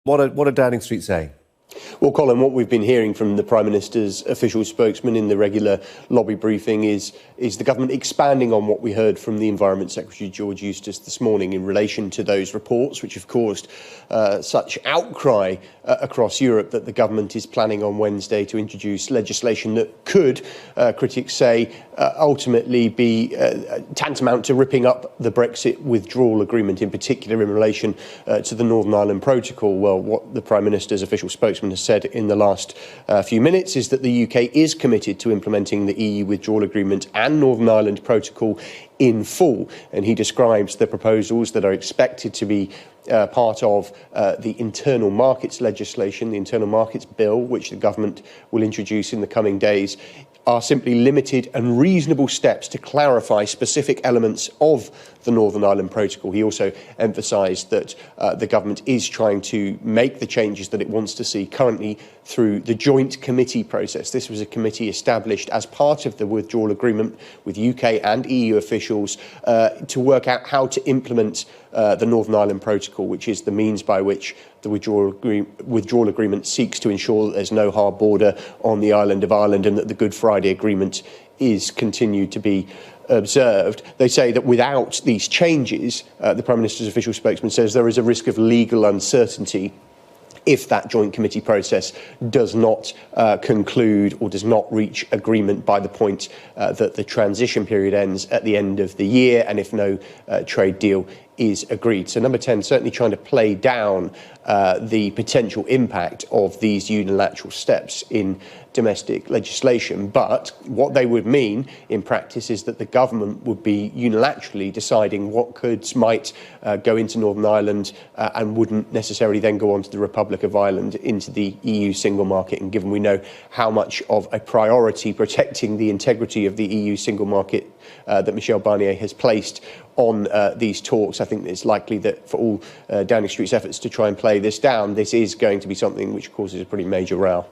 What did Downing Street say? Well, Colin, what we've been hearing from the Prime Minister's official spokesman in the regular lobby briefing is the government expanding on what we heard from the Environment Secretary George Eustice this morning in relation to those reports, which have caused such outcry across Europe that the government is planning on Wednesday to introduce legislation that could, critics say, ultimately be tantamount to ripping up the Brexit withdrawal agreement, in particular in relation to the Northern Ireland Protocol. Well, what the Prime Minister's official spokesman has said in the last few minutes is that the UK is committed to implementing the EU withdrawal agreement and Northern Ireland Protocol in full. And he describes the proposals that are expected to be part of the internal markets legislation, the internal markets bill, which the government will introduce in the coming days, are simply limited and reasonable steps to clarify specific elements of the Northern Ireland Protocol. He also emphasised that the government is trying to make the changes that it wants to see currently through the joint committee process. This was a committee established as part of the withdrawal agreement with UK and EU officials to work out how to implement the Northern Ireland Protocol, which is the means by which the withdrawal agreement seeks to ensure that there's no hard border on the island of Ireland and that the Good Friday Agreement is continued to be observed. They say that without these changes, the Prime Minister's official spokesman says there is a risk of legal uncertainty if that joint committee process does not conclude or does not reach agreement by the point that the transition period ends at the end of the year, and if no trade deal is agreed. So number 10, certainly trying to play down the potential impact of these unilateral steps in domestic legislation. But what they would mean in practice is that the government would be unilaterally deciding what goods might go into Northern Ireland and wouldn't necessarily then go on to the Republic of Ireland into the EU single market. And given we know how much of a priority protecting the integrity of the EU single market that Michel Barnier has placed on these talks, I think it's likely that for all Downing Street's efforts to try and play this down, this is going to be something which causes a pretty major row.